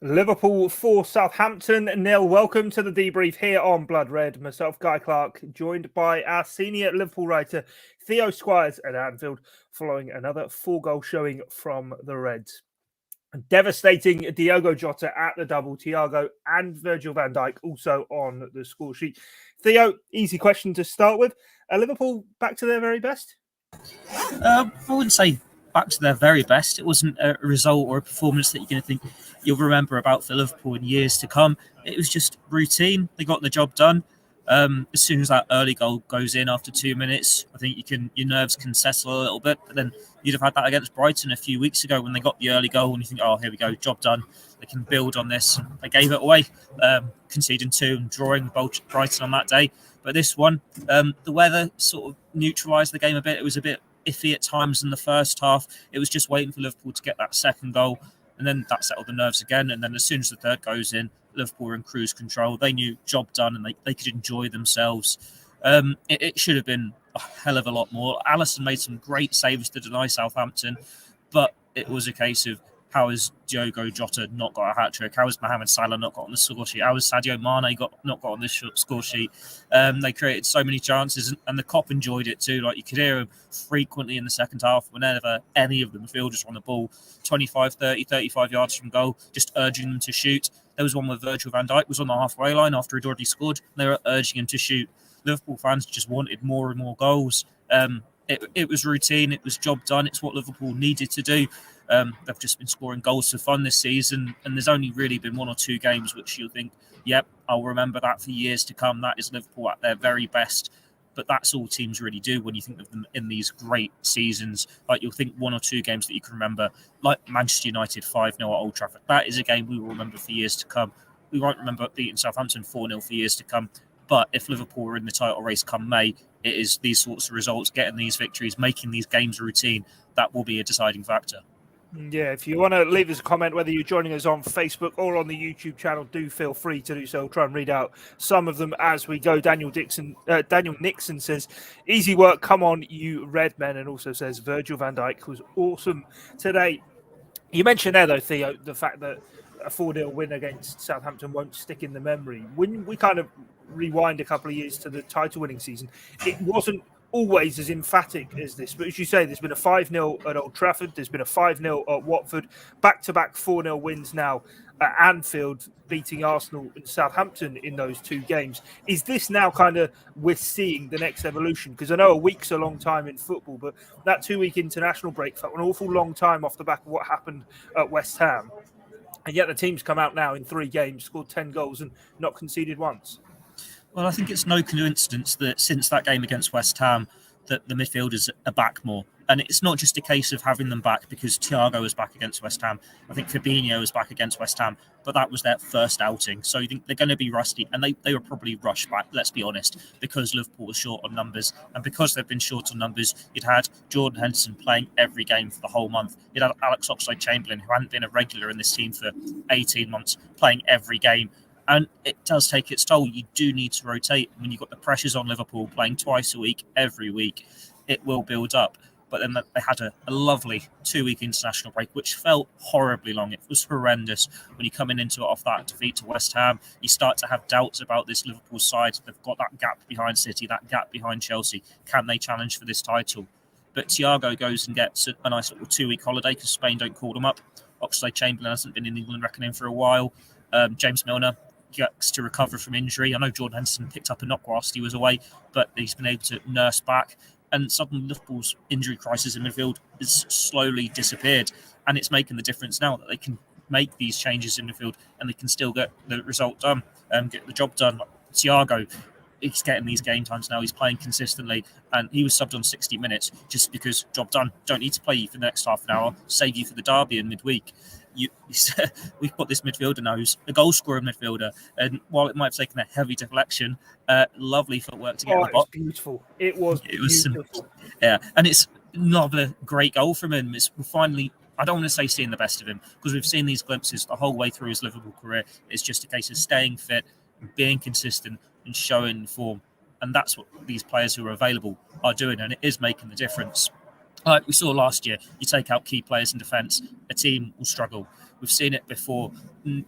Liverpool 4, Southampton 0. Welcome to the debrief here on Blood Red. Myself, Guy Clarke, joined by our senior Liverpool writer, Theo Squires at Anfield, following another 4-goal showing from the Reds. Devastating Diogo Jota at the double, Thiago and Virgil van Dijk also on the score sheet. Theo, easy question to start with. Are Liverpool back to their very best? I wouldn't say back to their very best. It wasn't a result or a performance that you're going to think you'll remember about for Liverpool in years to come. It was just routine. They got the job done. As soon as that early goal goes in after 2 minutes, I think your nerves can settle a little bit. But then you'd have had that against Brighton a few weeks ago when they got the early goal, and you think, oh, here we go, job done. They can build on this. They gave it away, conceding 2 and drawing Brighton on that day. But this one, the weather sort of neutralised the game a bit. It was a bit iffy at times in the first half. It was just waiting for Liverpool to get that second goal, and then that settled the nerves again. And then as soon as the third goes in, Liverpool were in cruise control. They knew job done, and they could enjoy themselves. It should have been a hell of a lot more. Alisson made some great saves to deny Southampton, but it was a case of, how has Diogo Jota not got a hat-trick? How has Mohamed Salah not got on the score sheet? How has Sadio Mane not got on this score sheet? They created so many chances, and the Kop enjoyed it too. Like, you could hear him frequently in the second half whenever any of the midfielders were on the ball, 25, 30, 35 yards from goal, just urging them to shoot. There was one where Virgil van Dijk was on the halfway line after he'd already scored. They were urging him to shoot. Liverpool fans just wanted more and more goals. It was routine. It was job done. It's what Liverpool needed to do. They've just been scoring goals for fun this season, and there's only really been 1 or 2 games which you'll think, yep, I'll remember that for years to come. That is Liverpool at their very best. But that's all teams really do when you think of them in these great seasons. Like, you'll think 1 or 2 games that you can remember, like Manchester United 5-0 at Old Trafford. That is a game we will remember for years to come. We won't remember beating Southampton 4-0 for years to come. But if Liverpool are in the title race come May, it is these sorts of results, getting these victories, making these games routine, that will be a deciding factor. Yeah, if you want to leave us a comment, whether you're joining us on Facebook or on the YouTube channel, do feel free to do so. We'll try and read out some of them as we go. Daniel Nixon says, easy work, come on, you red men, and also says Virgil van Dijk was awesome today. You mentioned there, though, Theo, the fact that a 4-0 win against Southampton won't stick in the memory. When we kind of rewind a couple of years to the title-winning season, it wasn't always as emphatic as this. But as you say, there's been a 5-0 at Old Trafford. There's been a 5-0 at Watford. Back-to-back 4-0 wins now at Anfield, beating Arsenal and Southampton in those 2 games. Is this now kind of we're seeing the next evolution? Because I know a week's a long time in football, but that 2-week international break felt an awful long time off the back of what happened at West Ham. And yet the team's come out now in 3 games, scored 10 goals and not conceded once. Well, I think it's no coincidence that since that game against West Ham, that the midfielders are back more. And it's not just a case of having them back because Thiago was back against West Ham. I think Fabinho was back against West Ham, but that was their first outing. So you think they're going to be rusty, and they were probably rushed back, let's be honest, because Liverpool was short on numbers. And because they've been short on numbers, you'd had Jordan Henderson playing every game for the whole month. You'd had Alex Oxlade-Chamberlain, who hadn't been a regular in this team for 18 months, playing every game. And it does take its toll. You do need to rotate. When you've got the pressures on Liverpool playing twice a week, every week, it will build up. But then they had a lovely 2-week international break, which felt horribly long. It was horrendous. When you're coming into it off that defeat to West Ham, you start to have doubts about this Liverpool side. They've got that gap behind City, that gap behind Chelsea. Can they challenge for this title? But Thiago goes and gets a nice little 2-week holiday because Spain don't call them up. Oxlade-Chamberlain hasn't been in England reckoning for a while. James Milner gets to recover from injury. I know Jordan Henderson picked up a knock whilst he was away, but he's been able to nurse back. And suddenly Liverpool's injury crisis in midfield has slowly disappeared. And it's making the difference now that they can make these changes in midfield and they can still get the result done, get the job done. Like Thiago, he's getting these game times now. He's playing consistently, and he was subbed on 60 minutes just because job done. Don't need to play you for the next half an hour. Save you for the derby in midweek. We've got this midfielder now who's a goal scorer midfielder, and while it might have taken a heavy deflection, lovely footwork to get the box. Beautiful. It was beautiful. Yeah, and it's another great goal from him. We're finally, I don't want to say seeing the best of him, because we've seen these glimpses the whole way through his Liverpool career. It's just a case of staying fit, being consistent, and showing form. And that's what these players who are available are doing, and it is making the difference. Like we saw last year, you take out key players in defence, a team will struggle. We've seen it before.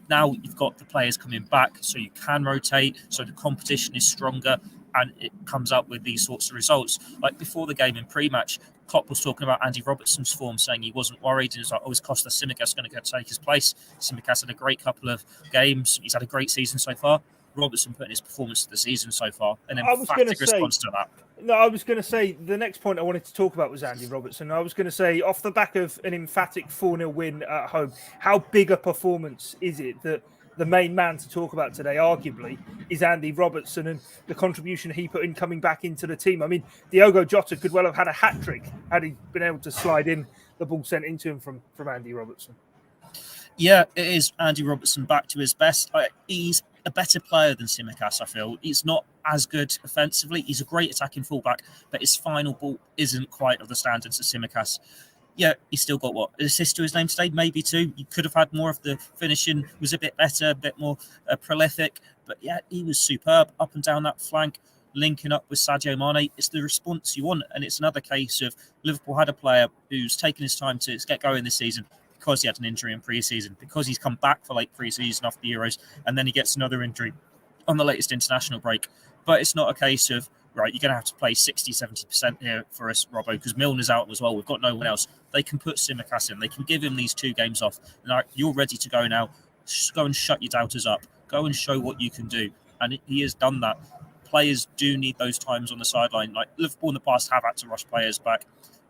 Now you've got the players coming back, so you can rotate, so the competition is stronger, and it comes up with these sorts of results. Like before the game in pre-match, Klopp was talking about Andy Robertson's form, saying he wasn't worried. And he was like, is Costa Tsimikas going to take his place? Tsimikas had a great couple of games. He's had a great season so far. Robertson put in his performance of the season so far, an emphatic response to that. No, I was going to say the next point I wanted to talk about was Andy Robertson. I was going to say, off the back of an emphatic 4-0 win at home, how big a performance is it that the main man to talk about today, arguably, is Andy Robertson and the contribution he put in coming back into the team? I mean, Diogo Jota could well have had a hat-trick had he been able to slide in the ball sent into him from Andy Robertson. Yeah, it is Andy Robertson back to his best. He's a better player than Tsimikas, I feel. He's not as good offensively. He's a great attacking fullback, but his final ball isn't quite of the standards of Tsimikas. Yeah, he's still got an assist to his name today, maybe 2. He could have had more of the finishing, was a bit better, a bit more prolific. But yeah, he was superb up and down that flank, linking up with Sadio Mane. It's the response you want. And it's another case of Liverpool had a player who's taken his time to get going this season, because he had an injury in pre-season, because he's come back for late pre-season after the Euros, and then he gets another injury on the latest international break. But it's not a case of, right, you're going to have to play 60, 70% here for us, Robbo, because Milner's out as well. We've got no one else. They can put Tsimikas in. They can give him these 2 games off. And you're ready to go now. Just go and shut your doubters up. Go and show what you can do. And he has done that. Players do need those times on the sideline. Like Liverpool in the past have had to rush players back.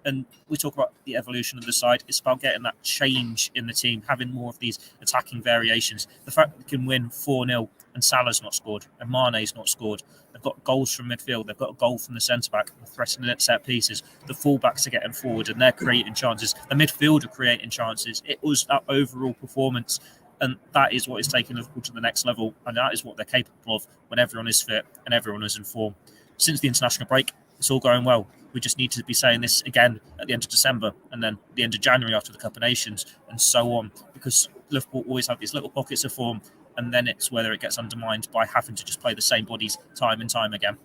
And we talk about the evolution of the side. It's about getting that change in the team, having more of these attacking variations. The fact that they can win 4-0 and Salah's not scored and Mane's not scored. They've got goals from midfield. They've got a goal from the centre-back. They're threatening at set pieces. The full-backs are getting forward and they're creating chances. The midfield are creating chances. It was that overall performance, and that is what is taking Liverpool to the next level, and that is what they're capable of when everyone is fit and everyone is in form. Since the international break, it's all going well. We just need to be saying this again at the end of December and then the end of January after the Cup of Nations and so on, because Liverpool always have these little pockets of form, and then it's whether it gets undermined by having to just play the same bodies time and time again.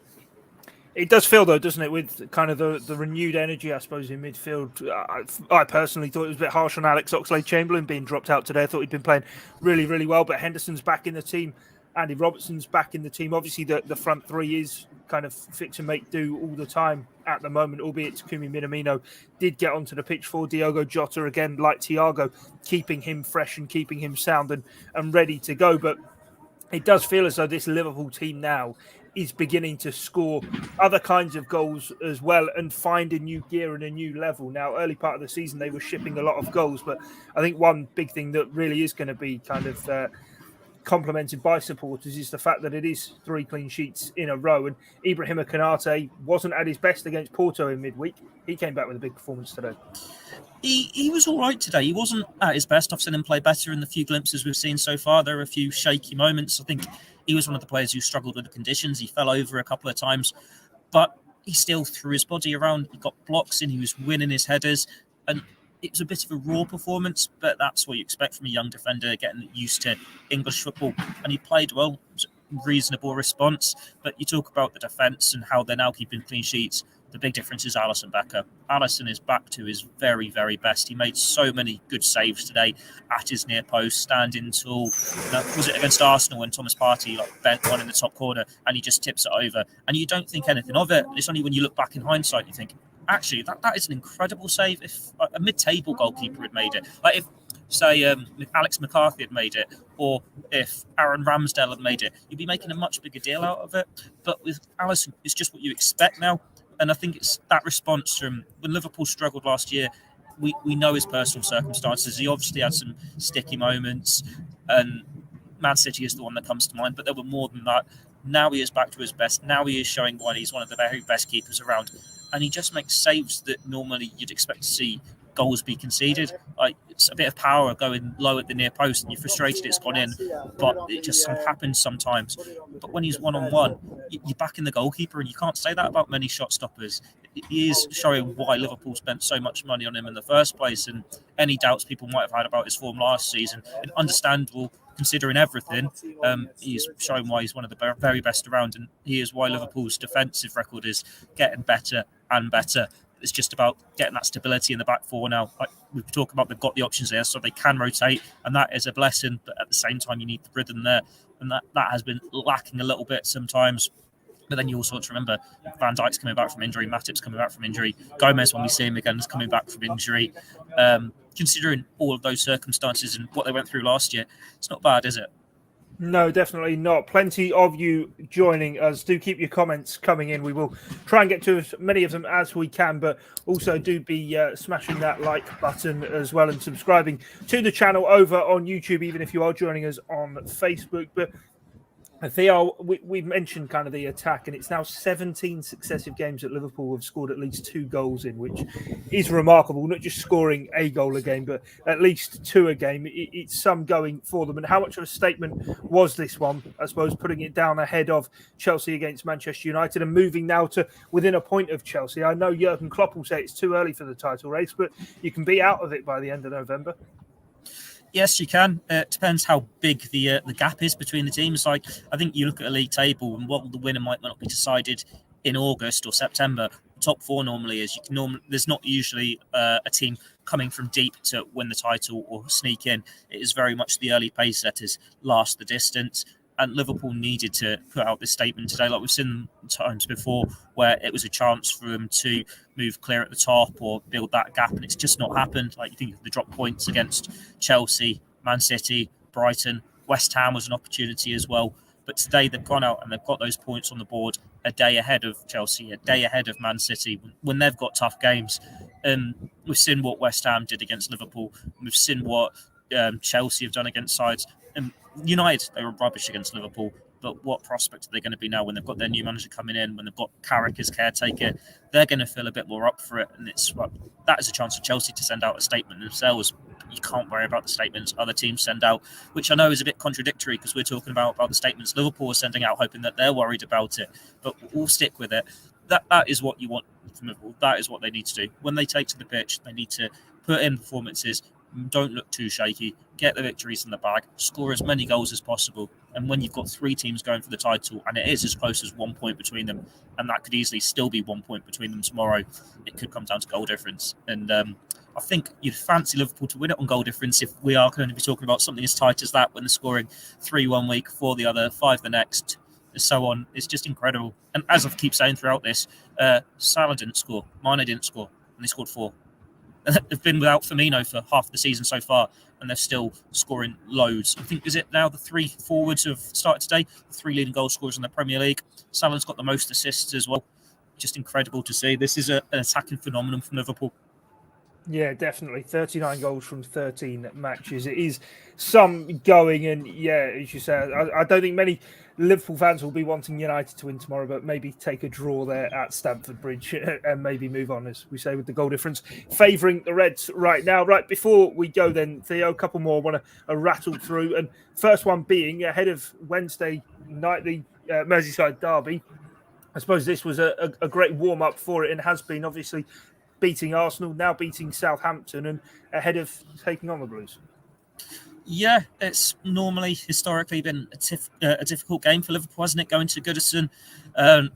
It does feel, though, doesn't it, with kind of the renewed energy, I suppose, in midfield. I personally thought it was a bit harsh on Alex Oxlade-Chamberlain being dropped out today. I thought he'd been playing really, really well, but Henderson's back in the team. Andy Robertson's back in the team. Obviously, the front 3 is kind of fix and make do all the time at the moment, albeit Takumi Minamino did get onto the pitch for Diogo Jota again, like Thiago, keeping him fresh and keeping him sound and ready to go. But it does feel as though this Liverpool team now is beginning to score other kinds of goals as well and find a new gear and a new level. Now, early part of the season, they were shipping a lot of goals, but I think one big thing that really is going to be kind of complimented by supporters is the fact that it is 3 clean sheets in a row, and Ibrahima Konate wasn't at his best against Porto in midweek. He came back with a big performance today. He was all right today. He wasn't at his best. I've seen him play better in the few glimpses we've seen so far. There are a few shaky moments. I think he was one of the players who struggled with the conditions. He fell over a couple of times, but he still threw his body around. He got blocks in. He was winning his headers, and it was a bit of a raw performance, but that's what you expect from a young defender, getting used to English football. And he played well. It was a reasonable response. But you talk about the defence and how they're now keeping clean sheets. The big difference is Alisson Becker. Alisson is back to his very, very best. He made so many good saves today at his near post, standing tall. Was it against Arsenal when Thomas Partey bent one in the top corner and he just tips it over? And you don't think anything of it. It's only when you look back in hindsight you think, actually, that is an incredible save. If a mid-table goalkeeper had made it, like if, say, Alex McCarthy had made it, or if Aaron Ramsdale had made it, you'd be making a much bigger deal out of it. But with Alisson, it's just what you expect now. And I think it's that response from when Liverpool struggled last year. We know his personal circumstances. He obviously had some sticky moments, and Man City is the one that comes to mind. But there were more than that. Now he is back to his best. Now he is showing why he's one of the very best keepers around. And he just makes saves that normally you'd expect to see goals be conceded. Like, it's a bit of power going low at the near post and you're frustrated it's gone in, but it just happens sometimes. But when he's one-on-one, you're backing the goalkeeper, and you can't say that about many shot stoppers. He is showing why Liverpool spent so much money on him in the first place, and any doubts people might have had about his form last season, understandable considering everything. He's showing why he's one of the very best around, and he is why Liverpool's defensive record is getting better and better. It's just about getting that stability in the back four now. Like we've talked about, they've got the options there, so they can rotate, and that is a blessing. But at the same time, you need the rhythm there, and that has been lacking a little bit sometimes. But then you also have to remember Van Dijk's coming back from injury, Matip's coming back from injury, Gomez, when we see him again, is coming back from injury. Considering all of those circumstances and what they went through last year, it's not bad, is it? No, definitely not. Plenty of you joining us. Do keep your comments coming in. We will try and get to as many of them as we can, but also do be smashing that like button as well and subscribing to the channel over on YouTube, even if you are joining us on Facebook. But Theo, we've mentioned kind of the attack, and it's now 17 successive games that Liverpool have scored at least 2 goals in, which is remarkable. Not just scoring a goal a game, but at least 2 a game. It's some going for them. And how much of a statement was this one, I suppose, putting it down ahead of Chelsea against Manchester United and moving now to within a point of Chelsea? I know Jurgen Klopp will say it's too early for the title race, but you can be out of it by the end of November. Yes, you can. It depends how big the gap is between the teams. Like, I think you look at a league table, and what the winner might not be decided in August or September. Top 4 normally is there's not usually a team coming from deep to win the title or sneak in. It is very much the early pace setters last the distance. And Liverpool needed to put out this statement today, like we've seen times before, where it was a chance for them to move clear at the top or build that gap, and it's just not happened. Like, you think of the drop points against Chelsea, Man City, Brighton, West Ham was an opportunity as well. But today they've gone out and they've got those points on the board a day ahead of Chelsea, a day ahead of Man City, when they've got tough games. We've seen what West Ham did against Liverpool. We've seen what Chelsea have done against sides. And United, they were rubbish against Liverpool, but what prospect are they going to be now when they've got their new manager coming in, when they've got Clarke as caretaker? They're going to feel a bit more up for it, and that is a chance for Chelsea to send out a statement themselves. You can't worry about the statements other teams send out, which I know is a bit contradictory because we're talking about the statements Liverpool are sending out, hoping that they're worried about it, but we'll stick with it. That is what you want from Liverpool. That is what they need to do. When they take to the pitch, they need to put in performances. Don't look too shaky. Get the victories in the bag. Score as many goals as possible. And when you've got 3 teams going for the title, and it is as close as 1 point between them, and that could easily still be 1 point between them tomorrow, it could come down to goal difference. And I think you'd fancy Liverpool to win it on goal difference if we are going to be talking about something as tight as that, when they're scoring 3 1 week, 4 the other, 5 the next, and so on. It's just incredible. And as I keep saying throughout this, Salah didn't score, Mane didn't score, and they scored 4. They've been without Firmino for half the season so far, and they're still scoring loads. I think, is it now the 3 forwards have started today, the 3 leading goal scorers in the Premier League? Salah's got the most assists as well. Just incredible to see. This is an attacking phenomenon from Liverpool. Yeah, definitely. 39 goals from 13 matches. It is some going, and yeah, as you say, I don't think many Liverpool fans will be wanting United to win tomorrow, but maybe take a draw there at Stamford Bridge and maybe move on, as we say, with the goal difference favouring the Reds right now. Right, before we go then, Theo, a couple more I want to rattle through. And first one being ahead of Wednesday night, the Merseyside derby. I suppose this was a great warm-up for it, and has been, obviously, beating Arsenal, now beating Southampton, and ahead of taking on the Blues. Yeah, it's normally, historically, been a difficult game for Liverpool, hasn't it, going to Goodison?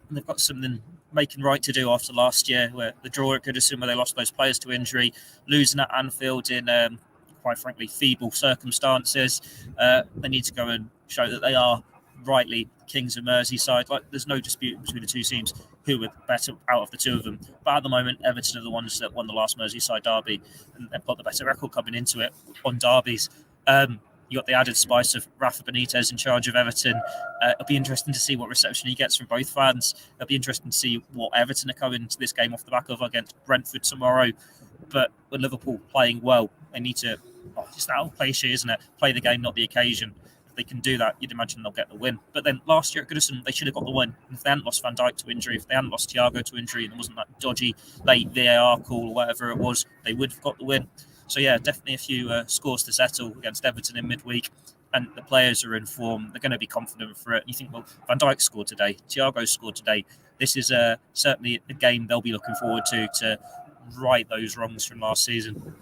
They've got something making right to do after last year, where the draw at Goodison, where they lost those players to injury, losing at Anfield in, quite frankly, feeble circumstances. They need to go and show that they are rightly kings of Merseyside. Like, there's no dispute between the 2 teams who were better out of the 2 of them. But at the moment, Everton are the ones that won the last Merseyside derby, and they've got the better record coming into it on derbies. You got the added spice of Rafa Benitez in charge of Everton. It'll be interesting to see what reception he gets from both fans. It'll be interesting to see what Everton are coming to this game off the back of against Brentford tomorrow. But with Liverpool playing well, they need to, it's that old cliche, isn't it? Play the game, not the occasion. If they can do that, you'd imagine they'll get the win. But then last year at Goodison, they should have got the win. And if they hadn't lost Van Dijk to injury, if they hadn't lost Thiago to injury, and there wasn't that dodgy late VAR call or whatever it was, they would have got the win. So yeah, definitely a few scores to settle against Everton in midweek, and the players are in form. They're going to be confident for it. You think, well, Van Dijk scored today, Thiago scored today. This is certainly a game they'll be looking forward to right those wrongs from last season.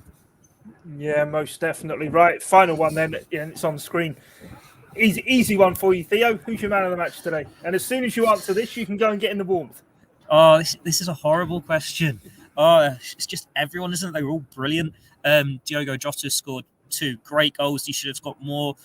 Yeah, most definitely. Right, final one then, and it's on the screen. Easy one for you, Theo. Who's your man of the match today? And as soon as you answer this, you can go and get in the warmth. Oh, this is a horrible question. Oh, it's just everyone, isn't it? They were all brilliant. Diogo Jota scored 2 great goals. He should have got more.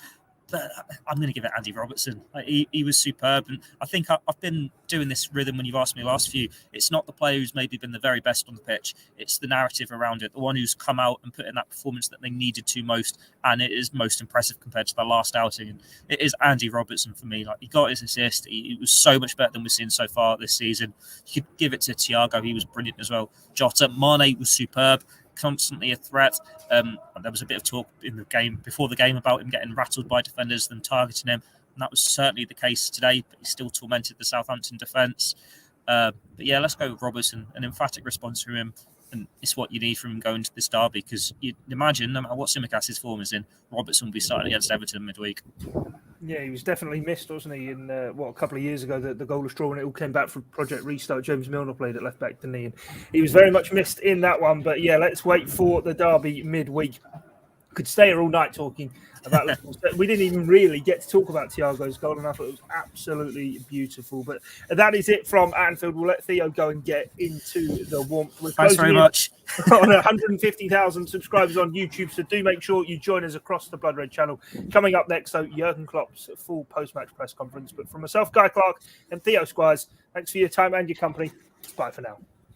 But I'm going to give it Andy Robertson. He was superb. And I think I've been doing this rhythm when you've asked me the last few. It's not the player who's maybe been the very best on the pitch. It's the narrative around it, the one who's come out and put in that performance that they needed to most. And it is most impressive compared to the last outing. And it is Andy Robertson for me. He got his assist. He was so much better than we've seen so far this season. You could give it to Thiago. He was brilliant as well. Jota, Mane was superb. Constantly a threat. There was a bit of talk in the game before the game about him getting rattled by defenders, them targeting him, and that was certainly the case today. But he still tormented the Southampton defence. But yeah, let's go with Robertson. An emphatic response from him, and it's what you need from him going to this derby. Because you imagine, no matter what Tsimikas' form is in, Robertson will be starting against Everton midweek. Yeah, he was definitely missed, wasn't he? In a couple of years ago, the goalless draw when it all came back from Project Restart. James Milner played at left back, didn't he? And he was very much missed in that one. But yeah, let's wait for the derby midweek. Could stay here all night talking about Liverpool. We didn't even really get to talk about Thiago's goal, and I thought it was absolutely beautiful. But that is it from Anfield. We'll let Theo go and get into the warmth. Thanks very much. On 150,000 subscribers on YouTube, so do make sure you join us across the Blood Red channel. Coming up next, so Jurgen Klopp's full post-match press conference. But from myself, Guy Clarke, and Theo Squires, thanks for your time and your company. Bye for now.